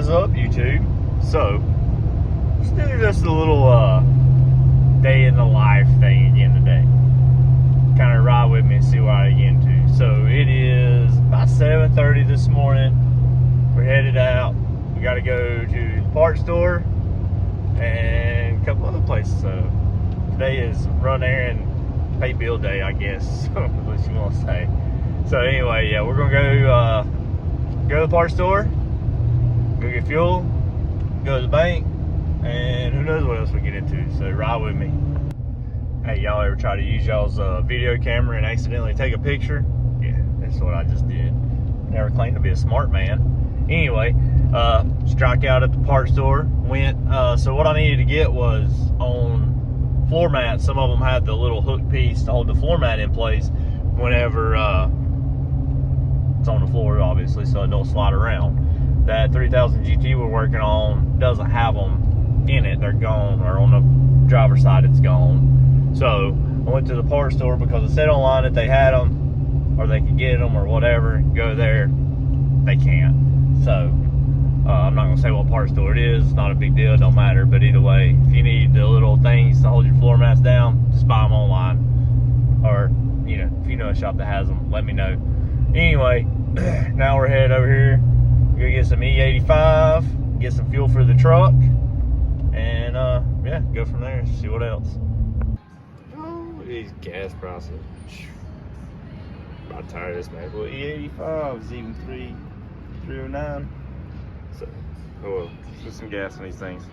is up, YouTube? So, let's do just a little day in the life thing again today. Kind of ride with me and see what I get into. So it is about 7:30 this morning. We're headed out. We got to go to the parts store and a couple other places. So today is run errand, pay bill day, I guess. What you want to say. So anyway, yeah, we're gonna go to the parts store, go get fuel, go to the bank, and who knows what else we get into. So ride with me. Hey, y'all ever try to use y'all's video camera and accidentally take a picture? Yeah, that's what I just did. Never claimed to be a smart man. Anyway, strike out at the parts store. Went. So what I needed to get was on floor mats. Some of them had the little hook piece to hold the floor mat in place whenever it's on the floor, obviously, so it don't slide around. That 3000 GT we're working on doesn't have them in it. They're gone, or on the driver's side it's gone. So I went to the parts store because it said online that they had them, or they could get them, or whatever. Go there, they can't. So I'm not gonna say what parts store it is. It's not a big deal, don't matter. But either way, if you need the little things to hold your floor mats down, just buy them online, or you know, if you know a shop that has them, let me know. Anyway, now we're headed over here. We're gonna get some E85, get some fuel for the truck, and yeah, go from there. See what else. Oh, these gas prices. About tired of this, man. Well, E85 is even 309. So, oh well, let's put some gas on these things.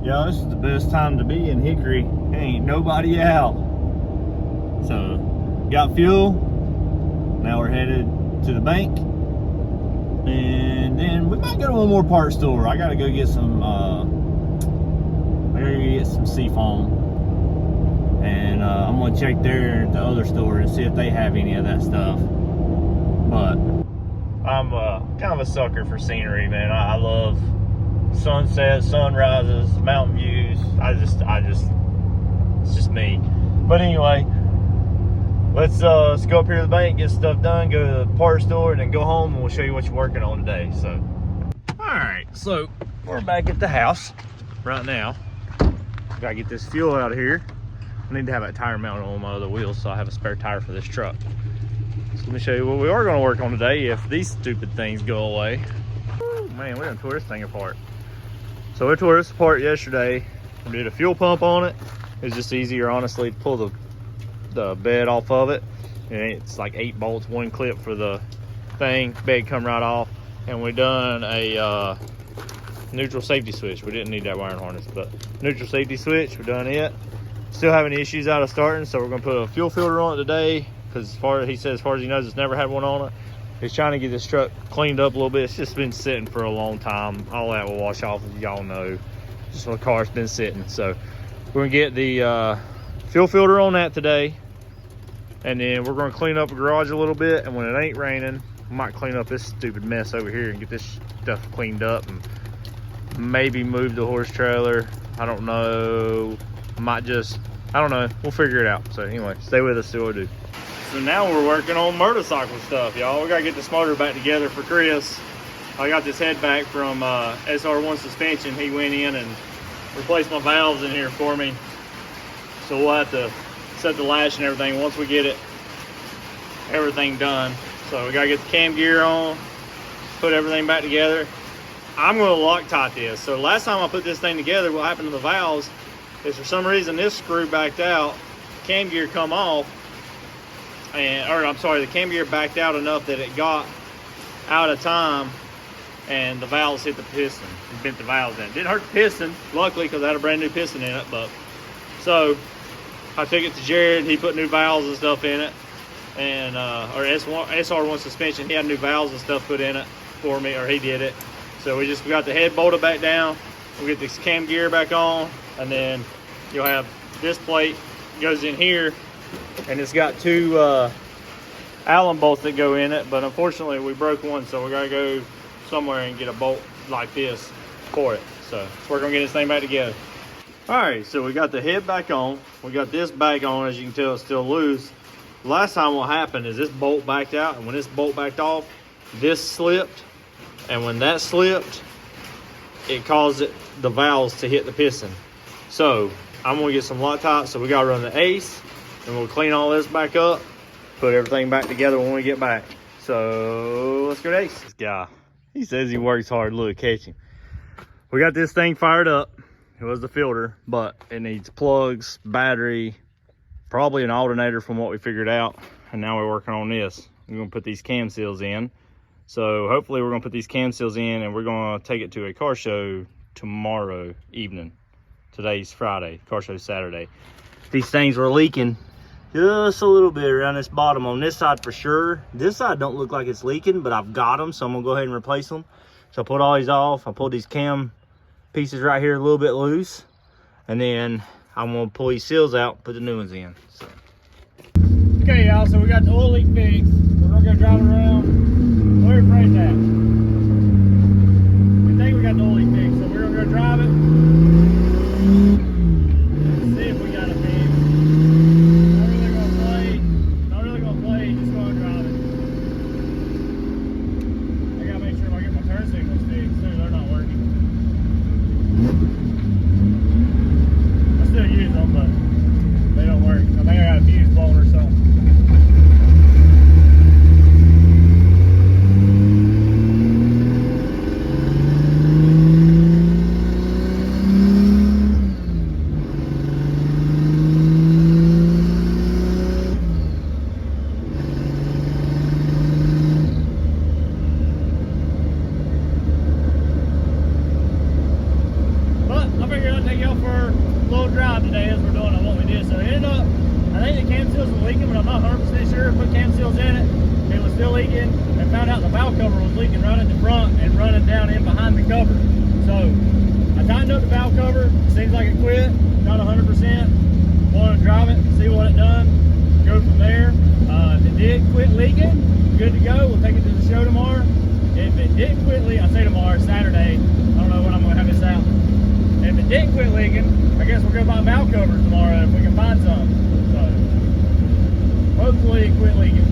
Yeah, this is the best time to be in Hickory. Ain't nobody out. So, got fuel. Now we're headed to the bank, and then we might go to one more parts store. I gotta go get some seafoam, and I'm gonna check there at the other store and see if they have any of that stuff. But I'm kind of a sucker for scenery, man. I love sunsets, sunrises, mountain views. It's just me. But anyway, let's go up here to the bank, get stuff done, go to the parts store, and then go home, and we'll show you what you're working on today. So, all right, so we're back at the house right now. Gotta get this fuel out of here. I need to have that tire mounted on my other wheels, so I have a spare tire for this truck. So let me show you what we are gonna work on today if these stupid things go away. Ooh, man, we're gonna tore this thing apart. So we tore this apart yesterday. We did a fuel pump on it. It was just easier, honestly, to pull the bed off of it, and it's like 8 bolts, 1 clip for the thing. Bed come right off, and we done a neutral safety switch. We didn't need that wiring harness, but neutral safety switch, we done it. Still having issues out of starting, so we're gonna put a fuel filter on it today, because as far as he knows, it's never had one on it. He's trying to get this truck cleaned up a little bit. It's just been sitting for a long time. All that will wash off, as y'all know. Just the car's been sitting. So we're gonna get the fuel filter on that today, and then we're gonna clean up the garage a little bit, and when it ain't raining, we might clean up this stupid mess over here and get this stuff cleaned up, and maybe move the horse trailer. I don't know. I don't know. We'll figure it out. So anyway, stay with us, see what we do. So now we're working on motorcycle stuff, y'all. We gotta get this motor back together for Chris. I got this head back from SR1 Suspension. He went in and replaced my valves in here for me. So we'll have to set the lash and everything once we get everything done. So we gotta get the cam gear on, put everything back together. I'm gonna Loctite this. So last time I put this thing together, what happened to the valves is for some reason this screw backed out, cam gear come off, the cam gear backed out enough that it got out of time, and the valves hit the piston and bent the valves in. It didn't hurt the piston, luckily, because I had a brand new piston in it. But so I took it to Jared. He put new valves and stuff in it, and or SR1 Suspension. He had new valves and stuff put in it for me, or he did it. So we got the head bolted back down. We'll get this cam gear back on, and then you'll have this plate goes in here, and it's got 2 Allen bolts that go in it. But unfortunately, we broke one, so we gotta go somewhere and get a bolt like this for it. So we're gonna get this thing back together. All right, so we got the head back on. We got this back on. As you can tell, it's still loose. Last time what happened is this bolt backed out, and when this bolt backed off, this slipped, and when that slipped, it caused the valves to hit the piston. So I'm gonna get some Loctite. So we gotta run the Ace, and we'll clean all this back up, put everything back together when we get back. So let's go to Ace. This guy, he says he works hard. Look, catch him. We got this thing fired up. It was the filter, but it needs plugs, battery, probably an alternator from what we figured out. And now we're working on this. We're gonna put these cam seals in. So hopefully we're gonna put these cam seals in, and we're gonna take it to a car show tomorrow evening. Today's Friday, car show Saturday. These things were leaking just a little bit around this bottom on this side for sure. This side don't look like it's leaking, but I've got them, so I'm gonna go ahead and replace them. So I put all these off. I pulled these cam pieces right here a little bit loose, and then I'm gonna pull these seals out, put the new ones in. So. Okay, y'all, so we got the oil leak fixed. We're gonna go drive it around. Where's Frank's at? We think we got the oil leak fixed, so we're gonna go drive it. See if we got a fix. Not really gonna play, just gonna drive it. I gotta make sure I get my turn signals fixed too, they're not working. I still use them, but they don't work. I think I got a fuse blown or something. Seems like it quit, not 100%. Want to drive it, see what it done, go from there. If it did quit leaking, good to go. We'll take it to the show tomorrow. If it didn't quit leaking, I say tomorrow, Saturday. I don't know when I'm going to have this out. If it didn't quit leaking, I guess we'll go buy valve covers tomorrow if we can find some. So, hopefully it quit leaking.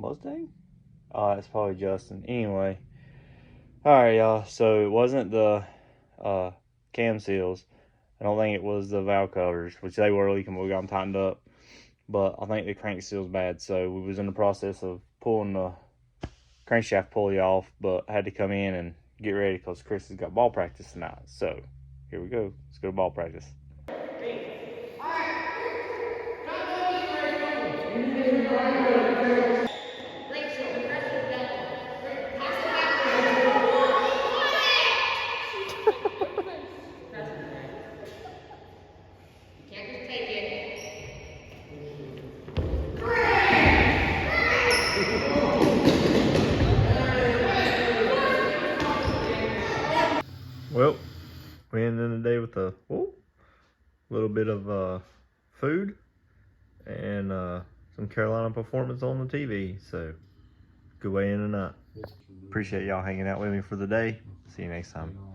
Mustang? Oh, that's probably Justin. Anyway. Alright, y'all. So it wasn't the cam seals. I don't think it was the valve covers, which they were leaking, but we got them tightened up. But I think the crank seal's bad. So we was in the process of pulling the crankshaft pulley off, but I had to come in and get ready because Chris has got ball practice tonight. So here we go. Let's go to ball practice. Well, we ended the day with a little bit of food and some Carolina performance on the TV. So, good way in the night. Appreciate y'all hanging out with me for the day. See you next time.